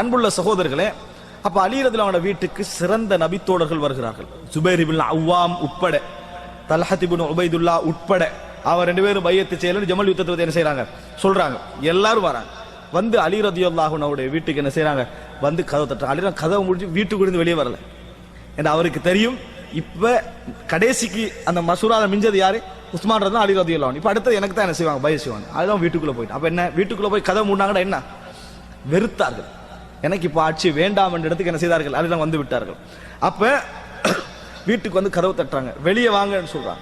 அன்புள்ள சகோதரர்களே, அப்ப அலி ரலியல்லாஹு அன்ஹு வீட்டுக்கு சிறந்த நபித்தோழர்கள் வருகிறார்கள். ஜுபைர் இப்னு அவ்வாம் உட்பட, தல்ஹத் இப்னு உபைதுல்லா உட்பட, அவர் ரெண்டு பேரும் பையத்து செய்யலன்னு ஜமல் யுத்தத்தை என்ன செய்யறாங்க சொல்றாங்க. எல்லாரும் வராங்க. வந்து அலி ரலியல்லாஹு அன்ஹுடைய வீட்டுக்கு என்ன செய்யறாங்க, வந்து கதவு தட்டுறாங்க. அலி கதவை முடிச்சு வீட்டுக்குள்ள இருந்து வெளியே வரல. ஏன்னா அவருக்கு தெரியும் இப்ப கடைசிக்கு அந்த மசூரால மிஞ்சது யாரு, உஸ்மான் ரலியல்லாஹு அலி ரலியல்லாஹு அன்ஹு. இப்ப அடுத்து எனக்கு தான் என்ன செய்வாங்க, பைய செய்வாங்க. அதுதான் வீட்டுக்குள்ள போயிட்டு அப்ப என்ன, வீட்டுக்குள்ள போய் கதவை மூடினாங்கன்னா என்ன, வெறுத்தார்கள். எனக்கு இப்ப ஆட்சி வேண்டாம் என்ற இடத்துக்கு என்ன செய்தார்கள், அலிதான் வந்து விட்டார்கள். அப்ப வீட்டுக்கு வந்து கதவு தட்டுறாங்க, வெளியே வாங்கன்னு சொல்றாங்க.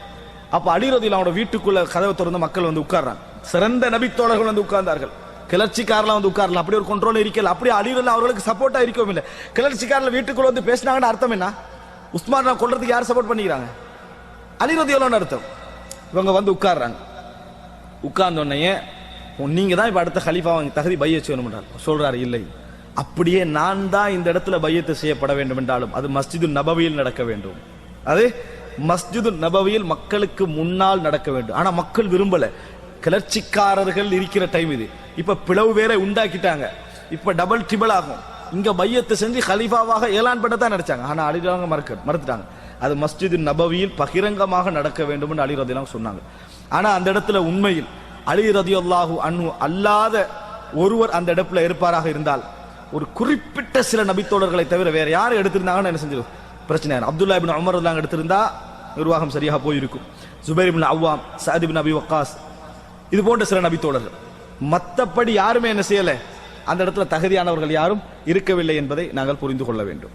அப்ப அலி ரலியல்லாஹு அன்ஹு வீட்டுக்குள்ள கதவை திறந்து மக்கள் வந்து உட்கார்றாங்க. சிறந்த நபித்தோழர்கள் வந்து உட்கார்ந்தார்கள். கிளர்ச்சிக்காரலாம் வந்து உட்காரல, அப்படி ஒரு கண்ட்ரோல் இருக்கல. அப்படி அலி ரலியல்லாஹு அவர்களுக்கு சப்போர்ட்டா இருக்கவும் இல்லை. கிளர்ச்சிக்காரல வீட்டுக்குள்ள வந்து பேசினாங்கன்னு அர்த்தம் என்ன, உஸ்மான் கொல்றதுக்கு யார் சப்போர்ட் பண்ணிக்கிறாங்க, அலி ரலியல்லாஹு அன்ஹு அர்த்தம். இவங்க வந்து உட்கார்றாங்க. உட்கார்ந்த உடனே நீங்க தான் இப்ப அடுத்த கலீஃபா தகுதி பையத் செய்யணும் சொல்றாரு. இல்லை, அப்படியே நான் தான் இந்த இடத்துல பையத்து செய்யப்பட வேண்டும் என்றாலும் அது மஸ்ஜிது நபவியில் நடக்க வேண்டும். அது மஸ்ஜிது நபவியில் மக்களுக்கு முன்னால் நடக்க வேண்டும். ஆனா மக்கள் விரும்பல. கிளர்ச்சிக்காரர்கள் இருக்கிற டைம் இது. இப்ப பிளவு வேற உண்டாக்கிட்டாங்க. இப்ப டபுள் ட்ரிபிள் ஆகும். இங்க பையத்து செஞ்சு கலீஃபாவாக ஏலான் பண்ணத்தான் நினைச்சாங்க. ஆனா அலி ரலியல்லாஹு மறுத்துட்டாங்க. அது மஸ்ஜிது நபவியில் பகிரங்கமாக நடக்க வேண்டும் என்று அலி ரலியல்லாஹு சொன்னாங்க. ஆனா அந்த இடத்துல உண்மையில் அலி ரலியல்லாஹு அன்ஹு அல்லாத ஒருவர் அந்த இடத்துல இருப்பாராக இருந்தால், ஒரு குறிப்பிட்ட சில நபித்தோழர்களை தவிர வேற யாரும் எடுத்திருந்தாங்கன்னு என்ன செஞ்சிடும் பிரச்சனை. அப்துல்லா இப்னு உமர் ரலியல்லாஹு எடுத்திருந்தா நிர்வாகம் சரியாக போயிருக்கும். ஜுபைர் இப்னு அவ்வாம், சஅத் இப்னு அபி வக்காஸ், இது போன்ற சில நபித்தோழர்கள். மற்றபடி யாருமே என்ன செய்யல, அந்த இடத்துல தகுதியானவர்கள் யாரும் இருக்கவில்லை என்பதை நாங்கள் புரிந்து கொள்ள வேண்டும்.